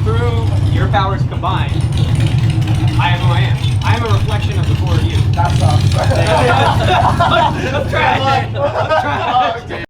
through your powers combined, I am who I am. I am a reflection of the four of you. That sucks. I'm trying. I'm trying. Okay.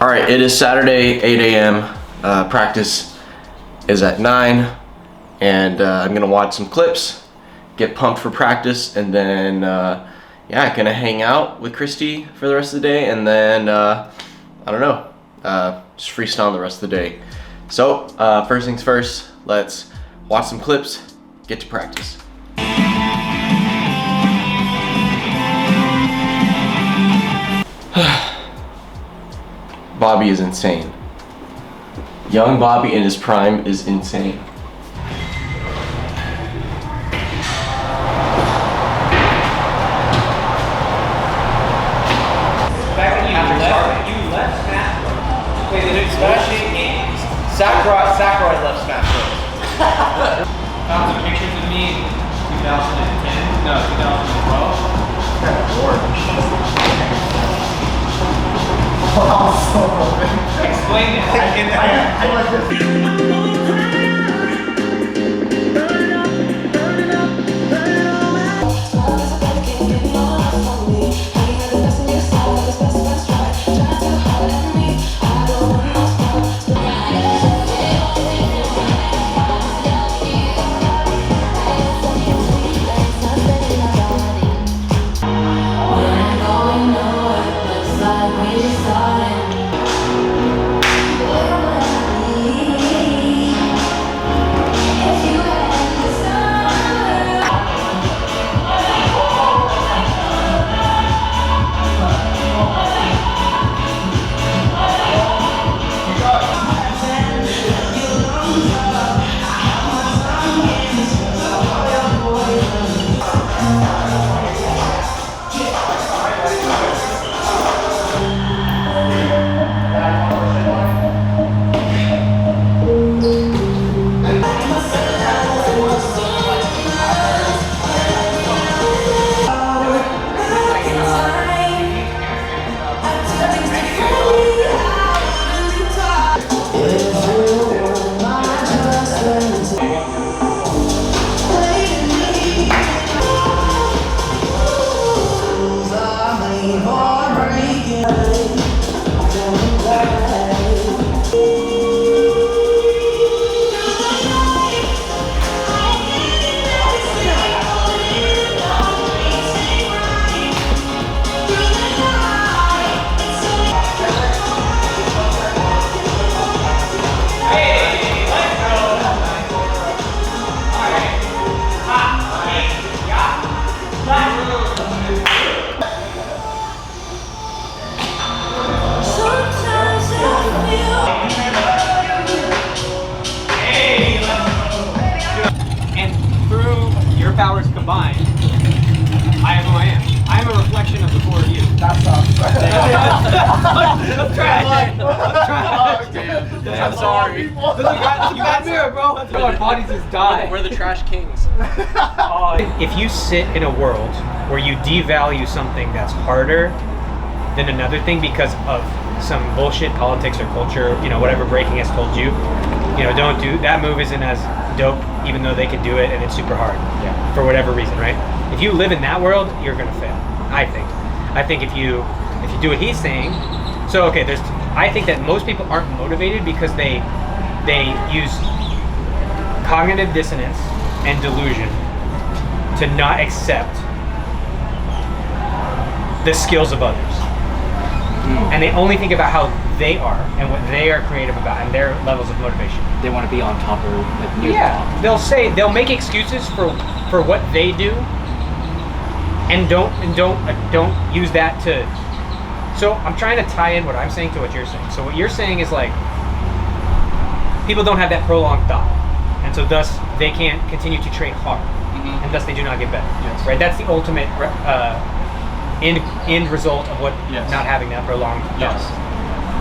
All right, it is Saturday, 8 a.m. Practice is at 9, and I'm gonna watch some clips, get pumped for practice, and then yeah, gonna hang out with Christy for the rest of the day, and then I don't know, just freestyle the rest of the day. So first things first, let's watch some clips, get to practice. Bobby is insane. Young Bobby in his prime is insane. Sakurai left Smash Bros. Found some pictures of me in 2010, no, 2012. Kind of bored. Explain it. I like this. Powers combined, I am who I am. I am a reflection of the four of you. That sucks. I'm trying. Okay. I'm sorry. You got mirror, bro. Our bodies just die. We're the trash kings. If you sit in a world where you devalue something that's harder than another thing because of some bullshit politics or culture, you know, whatever breaking has told you, you know, don't do that. Move isn't as dope, even though they can do it and it's super hard. Yeah. For whatever reason, right? If you live in that world, you're gonna fail. I think if you do what he's saying, so okay, I think that most people aren't motivated because they use cognitive dissonance and delusion to not accept the skills of others. And they only think about how they are and what they are creative about and their levels of motivation. They want to be on top or like near the top. They'll make excuses for what they do, and don't use that to. So I'm trying to tie in what I'm saying to what you're saying. So what you're saying is like people don't have that prolonged thought, and so thus they can't continue to train hard. and thus they do not get better. Yes. Right? That's the ultimate end result of what not having that prolonged thought. Yes.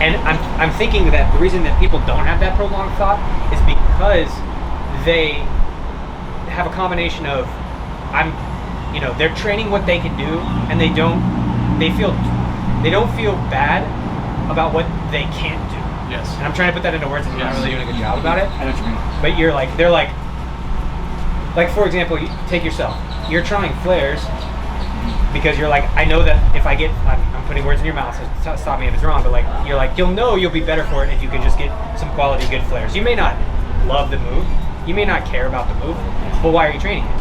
And I'm thinking that the reason that people don't have that prolonged thought is because they have a combination of they're training what they can do, and they don't feel bad about what they can't do. Yes. And I'm trying to put that into words, and you're not really doing a good job about it. I know what you mean. But they're like for example, you take yourself. You're trying flares because you're like, I know that if I get, I'm putting words in your mouth, so stop me if it's wrong, but you'll be better for it if you can just get some quality good flares. You may not love the move, you may not care about the move, but why are you training it?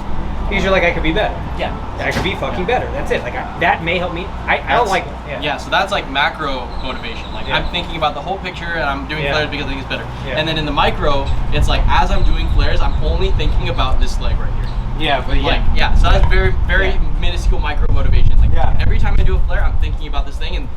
Because you're like, I could be better. Yeah. I could be fucking better. That's it. Like that may help me. I don't like. Yeah. So that's like macro motivation. Like I'm thinking about the whole picture, and I'm doing flares because I think it's better. Yeah. And then in the micro, it's like as I'm doing flares, I'm only thinking about this leg right here. Yeah, but So that's very minuscule micro motivation. Like every time I do a flare, I'm thinking about this thing, and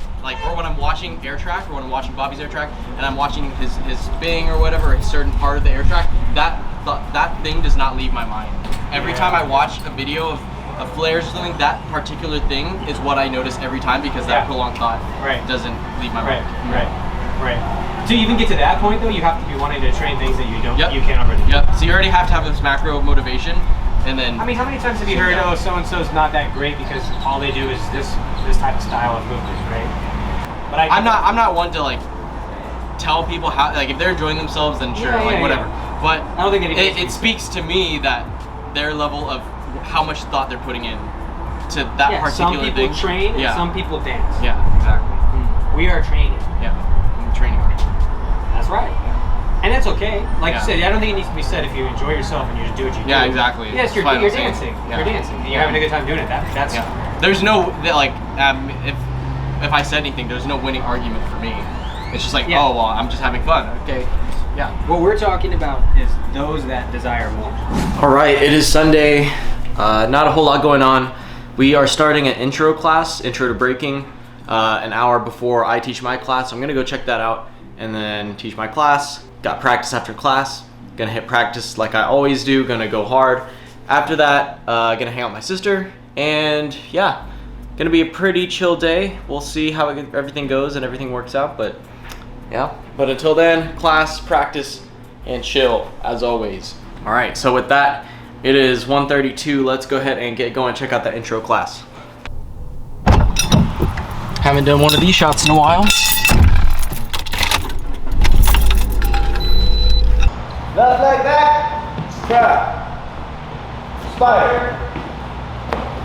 or when I'm watching air track, or when I'm watching Bobby's air track, and I'm watching his spinning or whatever, a certain part of the air track, that thing does not leave my mind. Every time I watch a video of flares or something, that particular thing is what I notice every time, because that prolonged thought doesn't leave my mind. Right. To even get to that point though, you have to be wanting to train things that you can't already do. Yep. So you already have to have this macro motivation, and then. I mean, how many times have you heard, oh, so and so's not that great because all they do is this type of style of movement, right? But I'm not one to tell people how, if they're enjoying themselves, then sure, whatever. But I don't think it speaks to me that their level of how much thought they're putting in to that particular thing. Some people train, and some people dance. Yeah, exactly. We are training. Yeah, I'm training. That's right. And that's okay. Like you said, I don't think it needs to be said if you enjoy yourself and you just do what you do. Yeah, exactly. Yes, you're dancing. Yeah. You're dancing. And you're having a good time doing it. That's. Yeah. There's no if I said anything, there's no winning argument for me. It's just like, oh well, I'm just having fun. Okay. Yeah. What we're talking about is those that desire more. All right, it is Sunday. Not a whole lot going on. We are starting an intro class, intro to breaking, an hour before I teach my class. So I'm gonna go check that out and then teach my class. Got practice after class. Gonna hit practice like I always do. Gonna go hard. After that, gonna hang out with my sister, and yeah, gonna be a pretty chill day. We'll see how everything goes and everything works out, but yeah. But until then, class, practice, and chill as always. All right, so with that, it is 1:32. Let's go ahead and get going. Check out the intro class. Haven't done one of these shots in a while. Left leg back. Grab. Spider.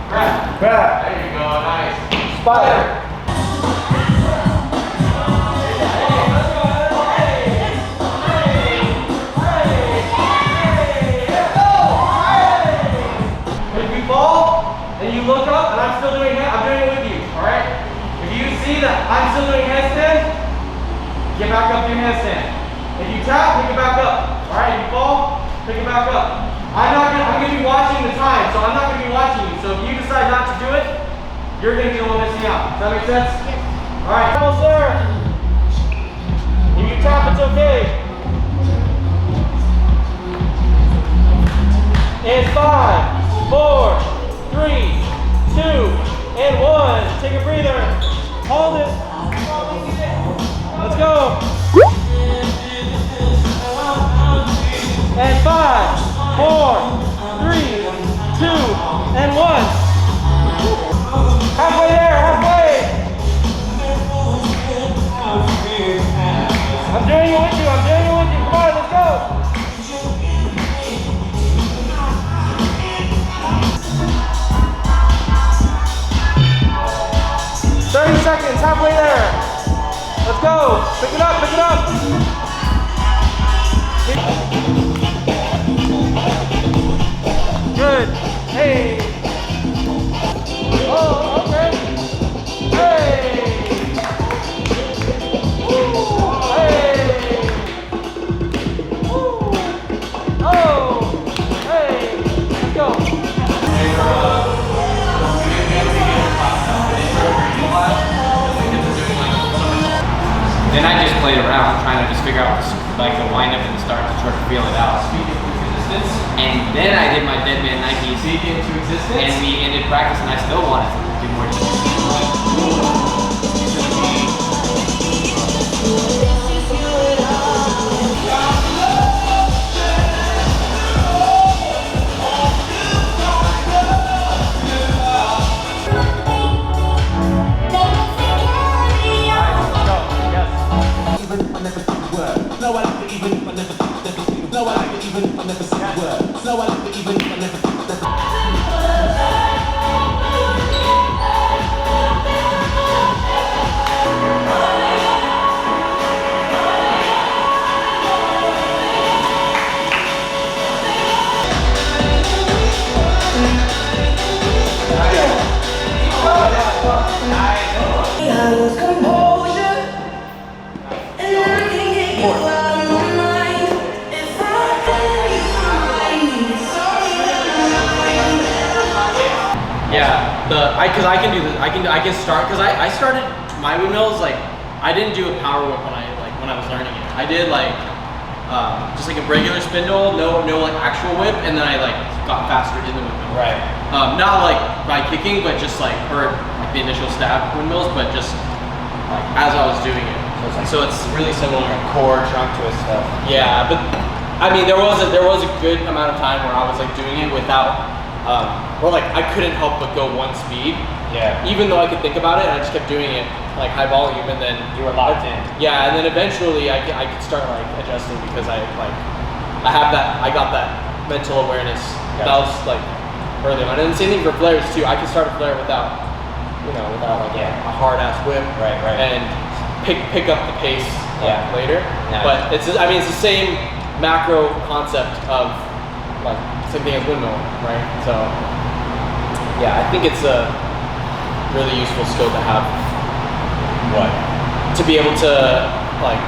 Grab. There you go. Nice. Spider. And you look up, and I'm still doing it. I'm doing it with you. All right. If you see that I'm still doing handstand, get back up to your handstand. If you tap, pick it back up. All right. If you fall, pick it back up. I'm gonna be watching the time, so I'm not gonna be watching you. So if you decide not to do it, you're gonna be the one missing out. Does that make sense? Yes. All right. Almost there. If you tap, it's okay. And 5, 4, 3, 2, and 1. Take a breather. Hold it. Let's go. And 5, 4, 3, 2, and 1. Halfway there, halfway. I'm doing it with you. Come on, let's go. 30 seconds, halfway there. Let's go. Pick it up, pick it up. Good. Hey. Oh, okay. Hey. Woo. Hey. Woo. Oh. Hey. Let's go. Then I just played around trying to just figure out the wind up and the start to try to feel it out. And And then I did my Deadman Nikes into existence, and we ended practice, and I still wanted to do more. Because I can do this. I can start because I started my windmills like I didn't do a power whip when I was learning it. I did like just like a regular spindle, no like actual whip, and then I like got faster in the windmill. Right. Not like by kicking, but just like like the initial stab windmills, but just like as I was doing it. So it's really similar. Core trunk twist stuff. Yeah, but I mean there was a good amount of time where I was like doing it without. Or like I couldn't help but go one speed. Yeah. Even though I could think about it, I just kept doing it like high volume, and then You were locked in. Yeah, and then eventually I could start like adjusting because I got that mental awareness. Gotcha. That was like early on. And the same thing for flares too. I could start a flare without like a hard ass whip. Right. And pick up the pace later. Nice. But it's the same macro concept of like same thing as windmill, right? So yeah, I think it's a really useful skill to have. What? To be able to like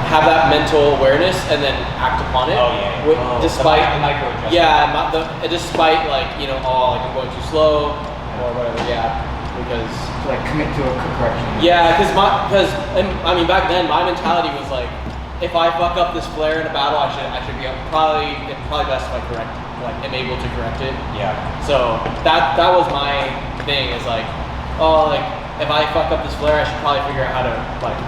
have that mental awareness and then act upon it. Oh yeah. Despite the micro adjustment. despite like like I'm going too slow or whatever. Yeah, because Like commit to a correction. yeah, because I mean back then my mentality was like, if I fuck up this flare in a battle, I should be probably best if I am able to correct it. Yeah. So that was my thing, is like, if I fuck up this flare, I should probably figure out how to like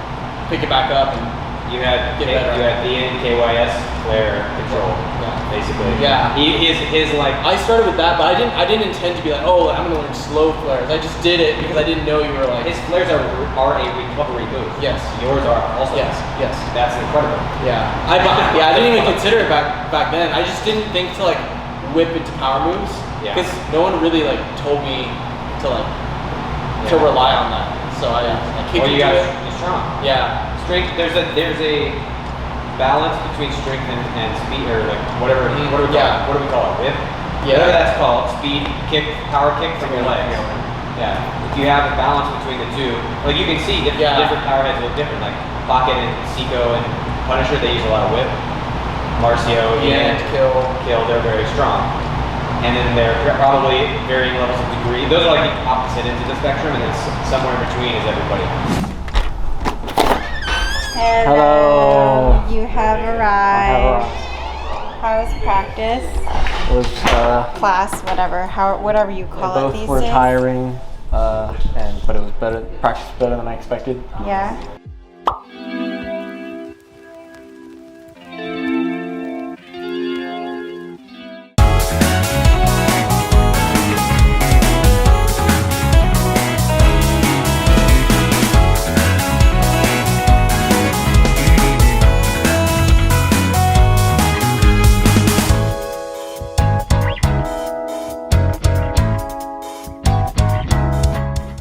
pick it back up and You had Get better. you had the KYS flare control, basically. Yeah. His like. I started with that, but I didn't intend to be like, I'm gonna learn slow flares. I just did it because I didn't know you were like. His flares are a recovery boost. Yes. Yours are also. Yes. That's incredible. Yeah. I didn't even consider it back then. I just didn't think to like whip into power moves Yeah. because no one really like told me to like to rely on that. So I kicked Or you into got it. strong. Yeah. Strength. There's a balance between strength and speed, or like whatever. What do we call it? What do we call it? Whip. Yeah. Whatever that's called. Speed, kick, power kick from your legs. Yeah. If you have a balance between the two, like you can see different power heads look different. Like Pocket and Seiko and Punisher, they use a lot of whip. Marcio, And Kill, they're very strong. And then they're probably varying levels of degree. Those are like the opposite ends of the spectrum, and then somewhere in between is everybody. Hello. You have arrived. How was practice? It was, Class, whatever you call it both these were days. tiring, but it was better. Practice was better than I expected. Yeah.